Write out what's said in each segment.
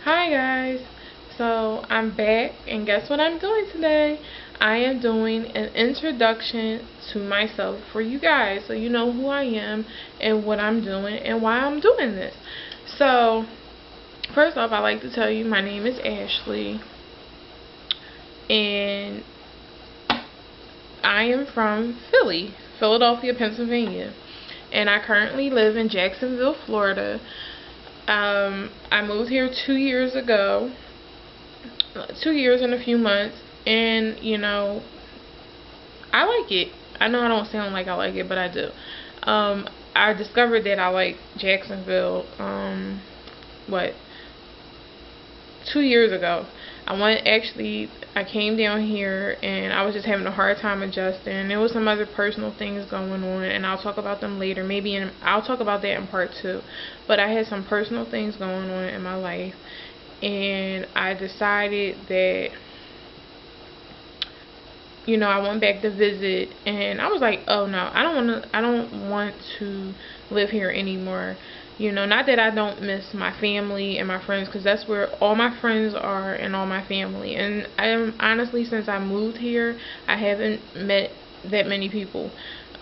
Hi guys, so I'm back and guess what I'm doing today? I am doing an introduction to myself for you guys so you know who I am and what I'm doing and why I'm doing this. So first off, I'd like to tell you my name is Ashley and I am from Philadelphia, Pennsylvania, and I currently live in Jacksonville, Florida. I moved here 2 years ago, 2 years and a few months, and I like it. I know I don't sound like I like it, but I do. I discovered that I like Jacksonville. What 2 years ago. I came down here and I was just having a hard time adjusting. There was some other personal things going on and I'll talk about them later. I'll talk about that in part 2. But I had some personal things going on in my life and I decided that I went back to visit and I was like, oh no, I don't want to live here anymore. Not that I don't miss my family and my friends, because that's where all my friends are and all my family. And honestly, since I moved here, I haven't met that many people.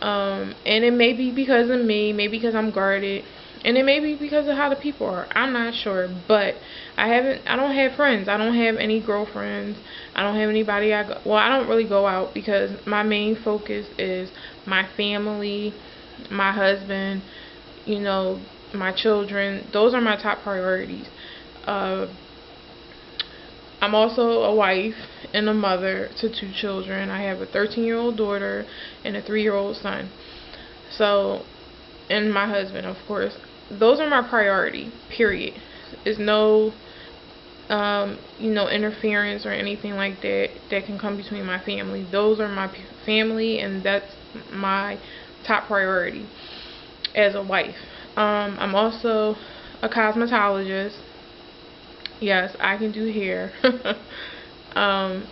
And it may be because of me, maybe because I'm guarded, and it may be because of how the people are. I'm not sure, but I don't have friends. I don't have any girlfriends. I don't have anybody I don't really go out because my main focus is my family, my husband, my children. Those are my top priorities. I'm also a wife and a mother to 2 children. I have a 13-year-old daughter and a 3-year-old son. So, and my husband, of course. Those are my priority, period. There's no interference or anything like that that can come between my family. Those are my family, and that's my top priority as a wife. I'm also a cosmetologist. Yes, I can do hair.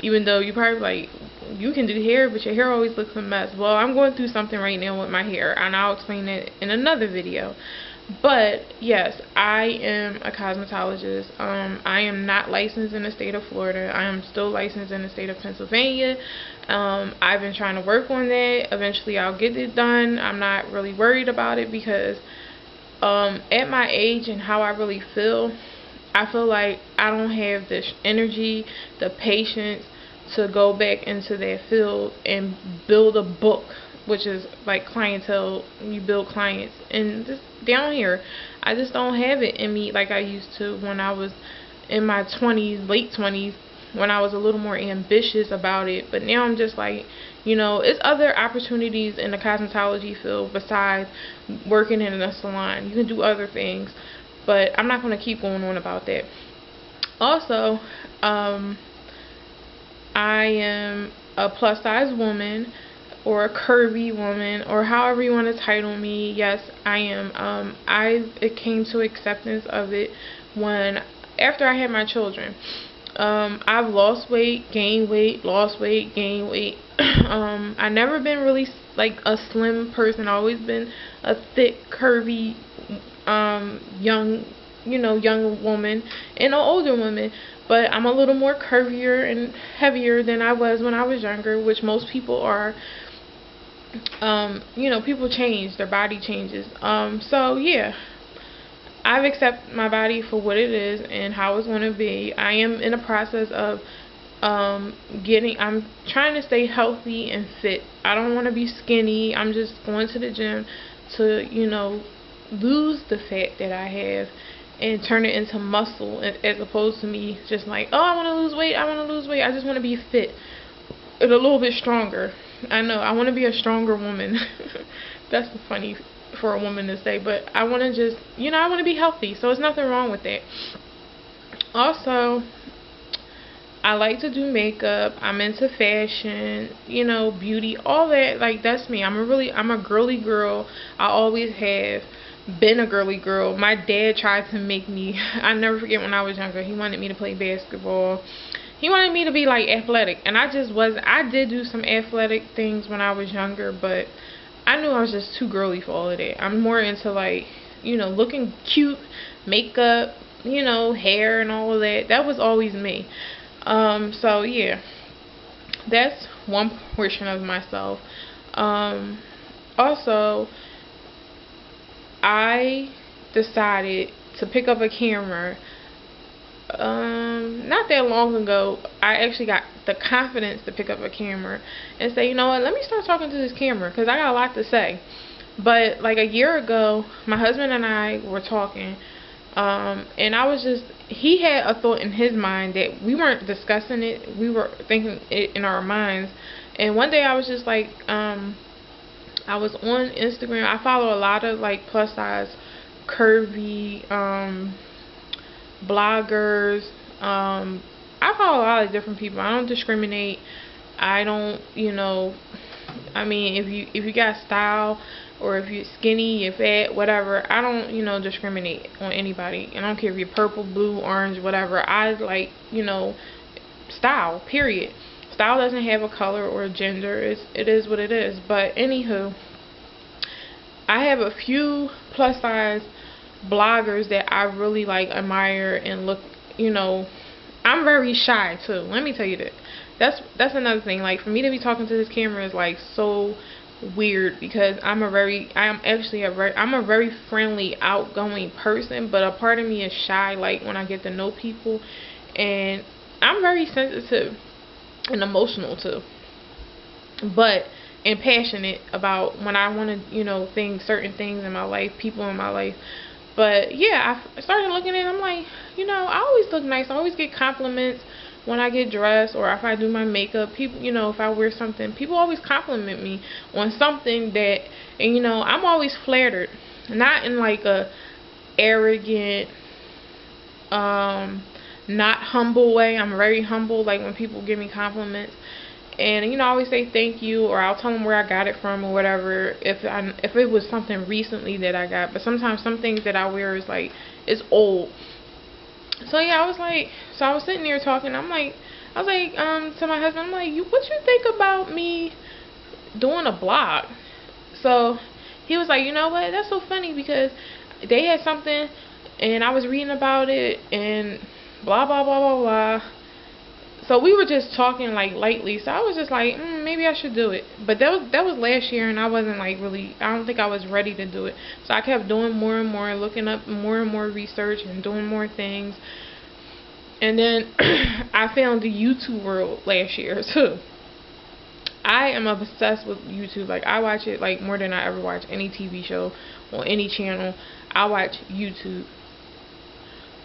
Even though you probably like, you can do hair, but your hair always looks a mess. Well, I'm going through something right now with my hair, and I'll explain it in another video. But yes, I am a cosmetologist. I am not licensed in the state of Florida. I am still licensed in the state of Pennsylvania. I've been trying to work on that. Eventually I'll get it done. I'm not really worried about it because at my age and how I really feel, I feel like I don't have the energy, the patience to go back into that field and build a book, which is like clientele. You build clients, and just down here, I just don't have it in me like I used to when I was in my 20s, late 20s, when I was a little more ambitious about it. But now I'm just like, it's other opportunities in the cosmetology field besides working in a salon. You can do other things, but I'm not going to keep going on about that. Also, I am a plus size woman, or a curvy woman, or however you want to title me. Yes, I am. It came to acceptance of it after I had my children. I've lost weight, gained weight, lost weight, gained weight. I never been really like a slim person. I've always been a thick, curvy, young woman and an older woman. But I'm a little more curvier and heavier than I was when I was younger, which most people are. People change, their body changes. So yeah, I've accepted my body for what it is and how it's going to be. I am in a process of I'm trying to stay healthy and fit. I don't want to be skinny. I'm just going to the gym to, lose the fat that I have and turn it into muscle, as opposed to me just like, oh, I want to lose weight. I just want to be fit and a little bit stronger. I know, I want to be a stronger woman. That's funny for a woman to say, but I want to just, I want to be healthy, so there's nothing wrong with that. Also, I like to do makeup. I'm into fashion, beauty, all that. Like, that's me. I'm a girly girl. I always have been a girly girl. My dad tried to make me, I never forget when I was younger, he wanted me to play basketball. He wanted me to be like athletic, and I just wasn't. I did do some athletic things when I was younger, but I knew I was just too girly for all of that. I'm more into like, looking cute, makeup, you know, hair and all of that. That was always me. So yeah, that's one portion of myself. Also, I decided to pick up a camera not that long ago. I actually got the confidence to pick up a camera and say, you know what, let me start talking to this camera because I got a lot to say. But like a year ago, my husband and I were talking, and I was just, he had a thought in his mind that we weren't discussing it, we were thinking it in our minds. And one day I was just like, I was on Instagram. I follow a lot of like plus size, curvy bloggers. I follow a lot of different people. I don't discriminate. I don't, you know, I mean, if you got style, or if you're skinny, you're fat, whatever, I don't, you know, discriminate on anybody. And I don't care if you're purple, blue, orange, whatever. I like, you know, style, period. Style doesn't have a color or a gender. It is what it is. But anywho, I have a few plus size bloggers that I really like, admire, and look, you know, I'm very shy too. Let me tell you that. That's another thing. Like, for me to be talking to this camera is like so weird because I'm a very friendly, outgoing person, but a part of me is shy, like when I get to know people, and I'm very sensitive and emotional too, but and passionate about when I want to, you know, certain things in my life, people in my life. But yeah, I started looking at it, I'm like, you know, I always look nice. I always get compliments when I get dressed, or if I do my makeup. People, you know, if I wear something, people always compliment me on something that, and you know, I'm always flattered. Not in like a arrogant, not humble way. I'm very humble, like when people give me compliments. And, you know, I always say thank you, or I'll tell them where I got it from or whatever, if it was something recently that I got. But sometimes some things that I wear is like, it's old. So yeah, I was sitting there talking. I was like, to my husband, I'm like, what you think about me doing a blog? So he was like, you know what, that's so funny because they had something and I was reading about it and blah blah blah blah blah. So we were just talking like lightly. So I was just like, maybe I should do it. But that was last year, and I wasn't like really, I don't think I was ready to do it. So I kept doing more and more, looking up more and more research and doing more things. And then I found the YouTube world last year too. I am obsessed with YouTube. Like, I watch it like more than I ever watch any TV show on any channel. I watch YouTube.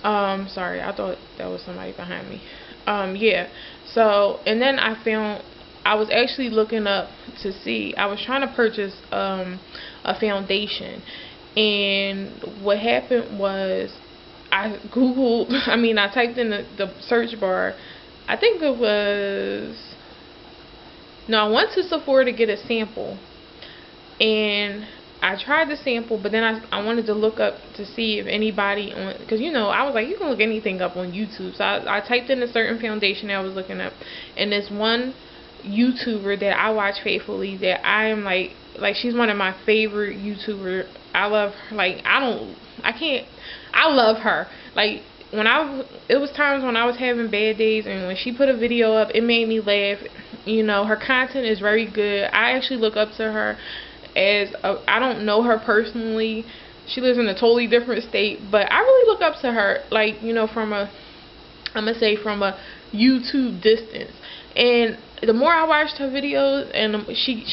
Sorry, I thought that was somebody behind me. Yeah. So, and then I was actually looking up to see, I was trying to purchase a foundation, and what happened was I typed in the search bar. I think it was, no, I went to Sephora to get a sample, and I tried the sample, but then I wanted to look up to see if anybody on, because you know, I was like, you can look anything up on YouTube. So I typed in a certain foundation that I was looking up, and this one YouTuber that I watch faithfully, that I am like she's one of my favorite YouTubers. I love her. Like, I love her. Like, it was times when I was having bad days, and when she put a video up, it made me laugh. You know, her content is very good. I actually look up to her. I don't know her personally. She lives in a totally different state, but I really look up to her, like, you know, from a YouTube distance. And the more I watched her videos, and she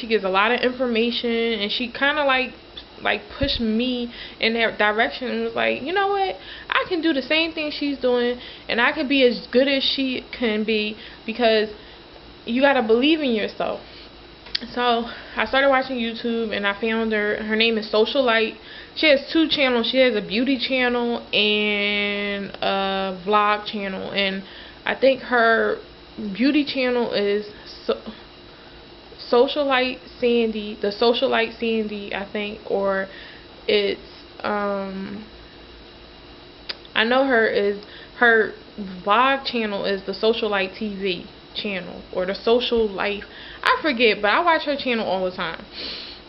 gives a lot of information, and she kind of like pushed me in that direction, and was like, you know what, I can do the same thing she's doing, and I can be as good as she can be, because you gotta believe in yourself. So I started watching YouTube, and I found her. Her name is Socialite. She has 2 channels. She has a beauty channel and a vlog channel, and I think her beauty channel is Socialite Sandy, the Socialite Sandy, I think, or it's I know her vlog channel is the Socialite TV channel, or the Social Life, I forget, but I watch her channel all the time.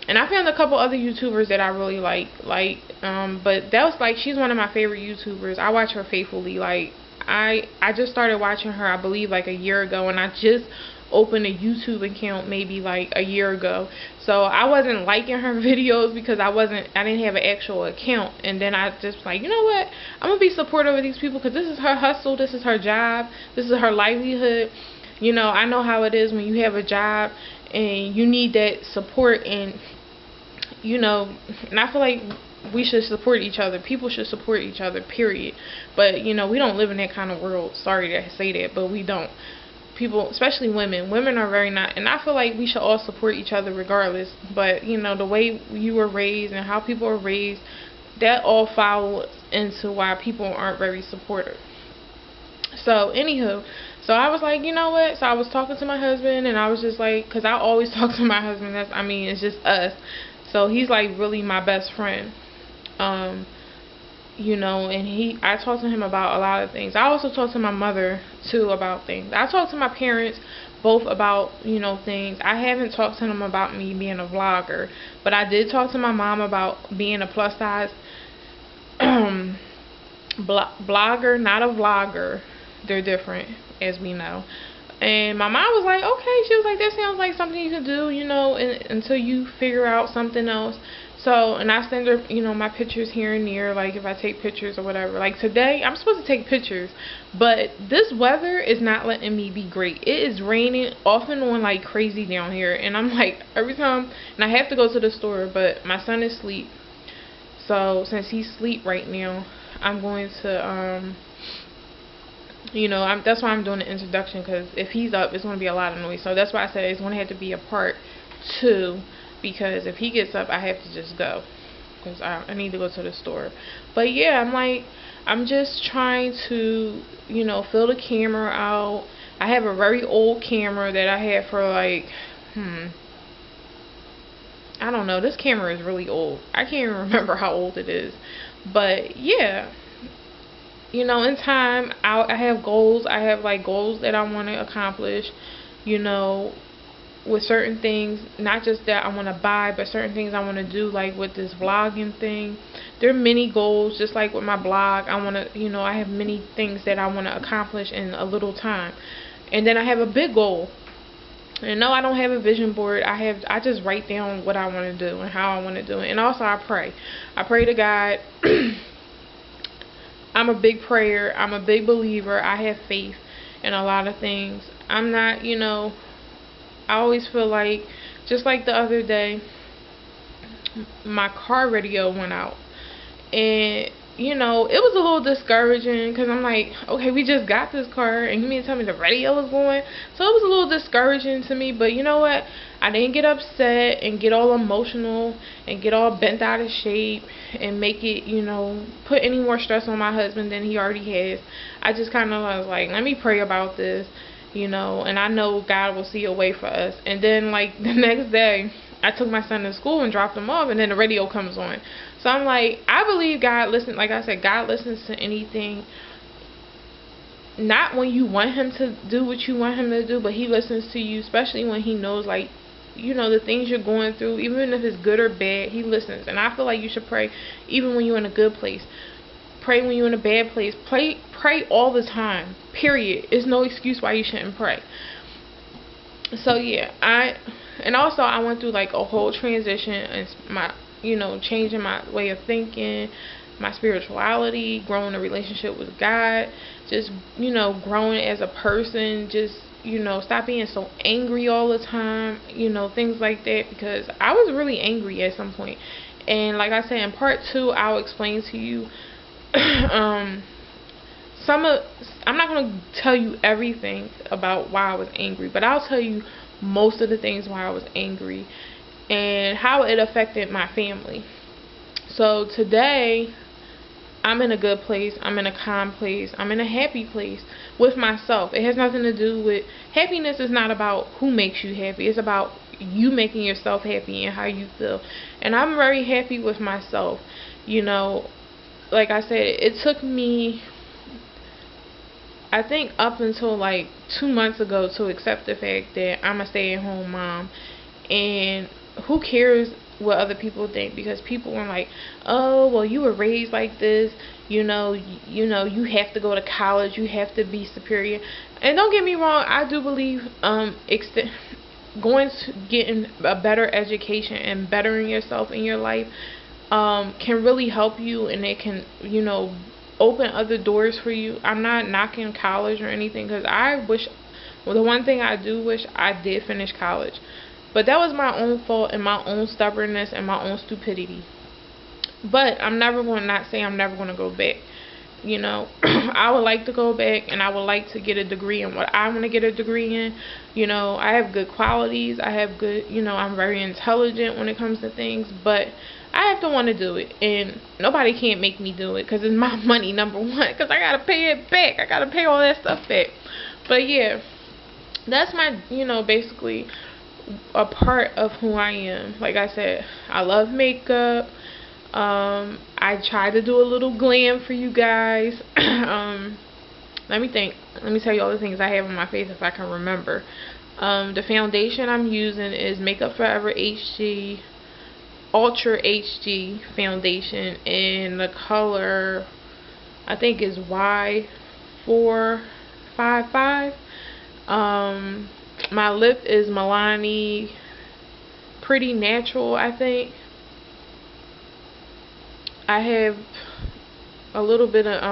And I found a couple other YouTubers that I really like, but that was like, she's one of my favorite YouTubers. I watch her faithfully. Like, I just started watching her, I believe, like a year ago, and I just opened a YouTube account maybe like a year ago. So I wasn't liking her videos because I didn't have an actual account. And then I just like, you know what, I'm gonna be supportive of these people because this is her hustle, this is her job, this is her livelihood. You know, I know how it is when you have a job and you need that support, and you know, and I feel like we should support each other. People should support each other, period. But you know, we don't live in that kind of world. Sorry to say that, but we don't. People, especially women are very not, and I feel like we should all support each other regardless. But you know, the way you were raised and how people are raised, that all follows into why people aren't very supportive. So anywho, so I was like, you know what, so I was talking to my husband, and I was just like, because I always talk to my husband, it's just us. So he's like really my best friend. You know, and I talked to him about a lot of things. I also talked to my mother too about things. I talked to my parents both about, you know, things. I haven't talked to them about me being a vlogger, but I did talk to my mom about being a plus size blogger, not a vlogger. They're different, as we know. And my mom was like, okay. She was like, that sounds like something you could do, you know, until you figure out something else. So, and I send her, you know, my pictures here and there, like if I take pictures or whatever. Like today, I'm supposed to take pictures, but this weather is not letting me be great. It is raining off and on like crazy down here, and I'm like, every time, and I have to go to the store, but my son is asleep. So, since he's asleep right now, I'm going to, you know, that's why I'm doing the introduction, because if he's up, it's going to be a lot of noise. So that's why I said it's going to have to be a part 2, because if he gets up, I have to just go, because I need to go to the store. But yeah, I'm just trying to, you know, fill the camera out. I have a very old camera that I had for like, I don't know, this camera is really old. I can't even remember how old it is. But yeah, you know, in time, I have goals. I have like goals that I want to accomplish, you know, with certain things, not just that I want to buy, but certain things I want to do, like with this vlogging thing. There are many goals, just like with my blog. I want to, you know, I have many things that I want to accomplish in a little time. And then I have a big goal. And no, I don't have a vision board. I just write down what I want to do and how I want to do it. And also I pray. I pray to God. I'm a big prayer. I'm a big believer. I have faith in a lot of things. I'm not, you know, I always feel like, just like the other day, my car radio went out. And, you know, it was a little discouraging, because I'm like, okay, we just got this car, and you mean to tell me the radio was going? So it was a little discouraging to me, but you know what? I didn't get upset and get all emotional and get all bent out of shape and make it, you know, put any more stress on my husband than he already has. I just kind of was like, let me pray about this, you know, and I know God will see a way for us. And then, like, the next day, I took my son to school and dropped him off, and then the radio comes on. So I'm like, I believe God listens. Like I said, God listens to anything. Not when you want him to do what you want him to do, but he listens to you, especially when he knows, like, you know, the things you're going through, even if it's good or bad, he listens. And I feel like you should pray even when you're in a good place. Pray when you're in a bad place. Pray all the time, period. There's no excuse why you shouldn't pray. So yeah, and also I went through like a whole transition, and my, you know, changing my way of thinking, my spirituality, growing a relationship with God, just, you know, growing as a person, just, you know, stop being so angry all the time, you know, things like that, because I was really angry at some point. And like I said, in part 2, I'll explain to you I'm not going to tell you everything about why I was angry, but I'll tell you most of the things why I was angry and how it affected my family. So today, I'm in a good place. I'm in a calm place. I'm in a happy place with myself. It has nothing to do with, happiness is not about who makes you happy. It's about you making yourself happy and how you feel. And I'm very happy with myself. You know, like I said, it took me, I think, up until like 2 months ago to accept the fact that I'm a stay-at-home mom. And who cares what other people think, because people are like, oh, well, you were raised like this, you know, you have to go to college, you have to be superior. And don't get me wrong, I do believe going to getting a better education and bettering yourself in your life can really help you, and it can, you know, open other doors for you. I'm not knocking college or anything, because I wish, well, the one thing I do wish, I did finish college. But that was my own fault and my own stubbornness and my own stupidity. But I'm never going to not say I'm never going to go back. You know, I would like to go back, and I would like to get a degree in what I want to get a degree in. You know, I have good qualities. I have good, you know, I'm very intelligent when it comes to things. But I have to want to do it. And nobody can't make me do it, because it's my money, number one. Because I got to pay it back. I got to pay all that stuff back. But yeah, that's my, you know, basically a part of who I am. Like I said, I love makeup. I try to do a little glam for you guys. Let me think. Let me tell you all the things I have on my face if I can remember. The foundation I'm using is Makeup Forever HD Ultra HD foundation in the color, I think is Y455. My lip is Milani Pretty Natural, I think. I have a little bit of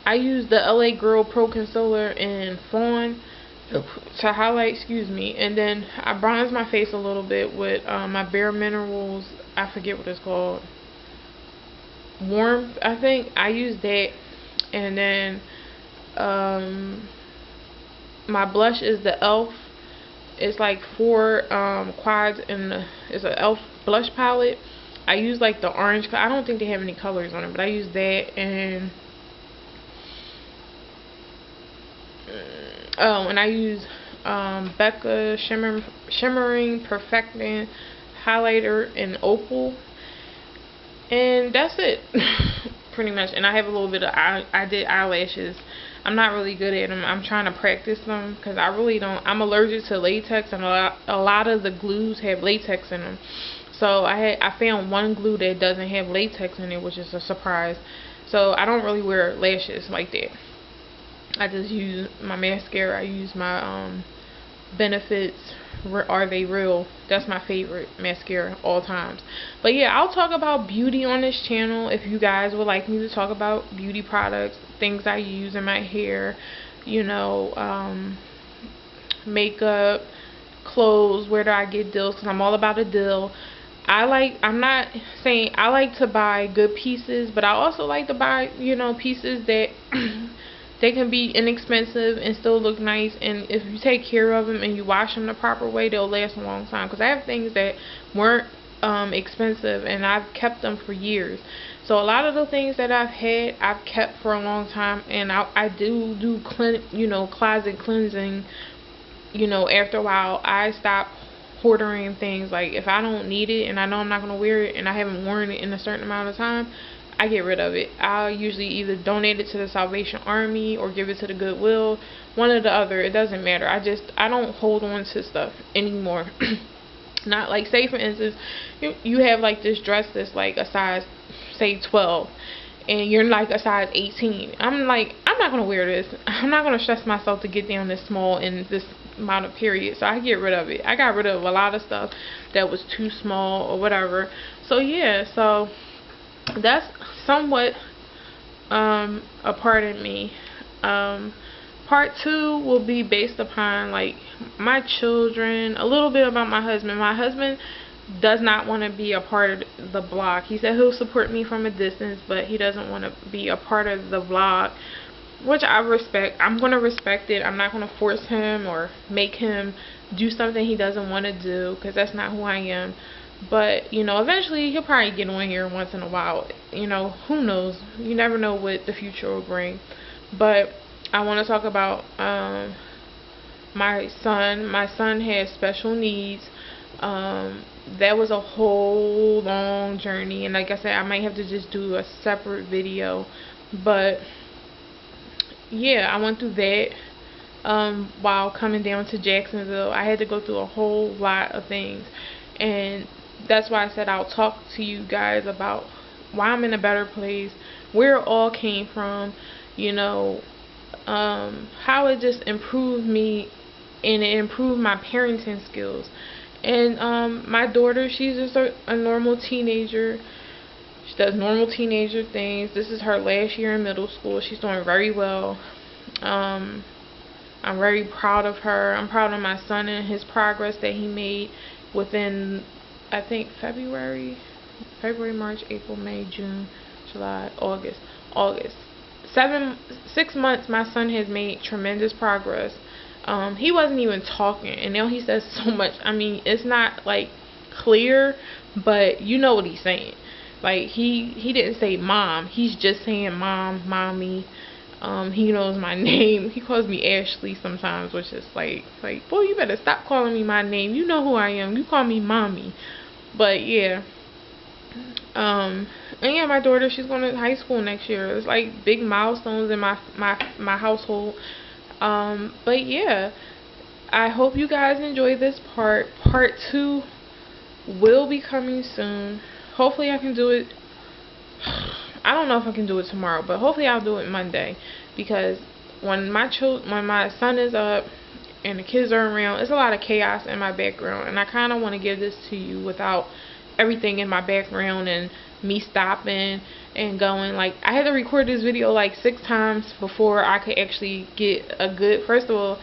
I use the LA Girl Pro Concealer in Fawn to highlight, excuse me, and then I bronze my face a little bit with my Bare Minerals, I forget what it's called, Warmth, I think. I use that. And then my blush is the e.l.f. It's like 4 quads, and it's an e.l.f. blush palette. I use like the orange. I don't think they have any colors on it, but I use that. And and I use Becca Shimmering Perfecting Highlighter in Opal. And that's it. Pretty much. And I have a little bit of I did eyelashes. I'm not really good at them. I'm trying to practice them, because I really don't. I'm allergic to latex, and a lot of the glues have latex in them. So I found one glue that doesn't have latex in it, which is a surprise. So I don't really wear lashes like that. I just use my mascara. I use my Benefits Are They Real. That's my favorite mascara all times. But yeah, I'll talk about beauty on this channel if you guys would like me to talk about beauty products, things I use in my hair, you know, makeup, clothes, where do I get deals, because I'm all about a deal. I'm not saying I like to buy good pieces, but I also like to buy, you know, pieces that they can be inexpensive and still look nice, and if you take care of them and you wash them the proper way, they'll last a long time. Because I have things that weren't expensive, and I've kept them for years. So a lot of the things that I've had, I've kept for a long time, and I do you know, closet cleansing. You know, after a while, I stop hoarding things. Like, if I don't need it and I know I'm not going to wear it and I haven't worn it in a certain amount of time, I get rid of it. I'll usually either donate it to the Salvation Army or give it to the Goodwill. One or the other. It doesn't matter. I don't hold on to stuff anymore. Not like, say for instance, you have like this dress that's like a size, say 12, and you're like a size 18. I'm like, I'm not going to wear this. I'm not going to stress myself to get down this small in this amount of period. So I get rid of it. I got rid of a lot of stuff that was too small or whatever. So yeah, so that's somewhat a part of me. Part 2 will be based upon like my children, a little bit about my husband. My husband does not want to be a part of the vlog. He said he'll support me from a distance, but he doesn't want to be a part of the vlog, which I respect. I'm going to respect it. I'm not going to force him or make him do something he doesn't want to do, because that's not who I am. But, you know, eventually he'll probably get on here once in a while. You know, who knows? You never know what the future will bring. But I want to talk about my son. My son has special needs. That was a whole long journey, and like I said, I might have to just do a separate video. But yeah, I went through that while coming down to Jacksonville. I had to go through a whole lot of things, And that's why I said I'll talk to you guys about why I'm in a better place, where it all came from, you know, how it just improved me and it improved my parenting skills. And my daughter, she's just a normal teenager. She does normal teenager things. This is her last year in middle school. She's doing very well. I'm very proud of her. I'm proud of my son and his progress that he made within, I think, February, March, April, May, June, July, August. 6 months, my son has made tremendous progress. He wasn't even talking, and now he says so much. I mean, it's not like clear, but you know what he's saying. Like he didn't say mom. He's just saying mom, mommy. He knows my name. He calls me Ashley sometimes, which is like boy, you better stop calling me my name. You know who I am. You call me mommy. But yeah. And yeah, my daughter, she's going to high school next year. It's like big milestones in my household. But yeah, I hope you guys enjoy this part. Part 2 will be coming soon. Hopefully I can do it. I don't know if I can do it tomorrow, but hopefully I'll do it Monday, because when my son is up and the kids are around, it's a lot of chaos in my background, and I kind of want to give this to you without everything in my background and me stopping and going. Like, I had to record this video like 6 times before I could actually get a good, first of all,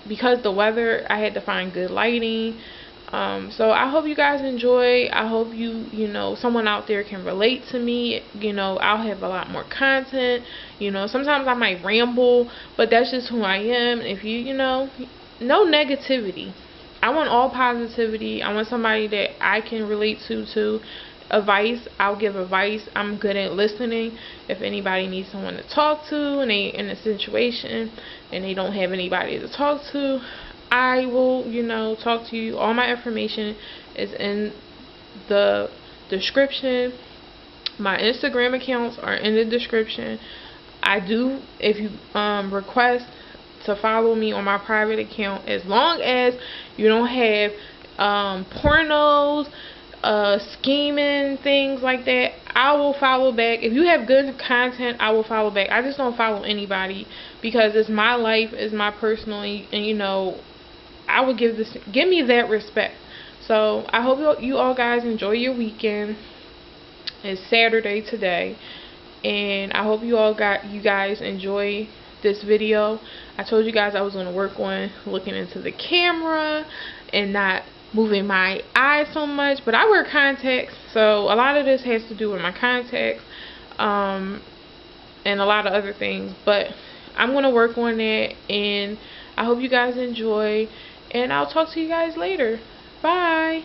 because the weather, I had to find good lighting. So I hope you guys enjoy. I hope you know, someone out there can relate to me. You know, I'll have a lot more content. You know, sometimes I might ramble, but that's just who I am. If you know, no negativity. I want all positivity. I want somebody that I can relate to. Advice, I'll give advice. I'm good at listening. If anybody needs someone to talk to and they in a situation and they don't have anybody to talk to, I will, you know, talk to you. All my information is in the description. My Instagram accounts are in the description. I do, if you request to follow me on my private account, as long as you don't have pornos, scheming, things like that, I will follow back. If you have good content, I will follow back. I just don't follow anybody because it's my life, it's my personal, and you know, I would give me that respect. So I hope you all guys enjoy your weekend. It's Saturday today, and I hope you guys enjoy this video. I told you guys I was going to work on looking into the camera and not moving my eyes so much, but I wear contacts, so a lot of this has to do with my contacts, and a lot of other things, but I'm going to work on that, and I hope you guys enjoy, and I'll talk to you guys later. Bye.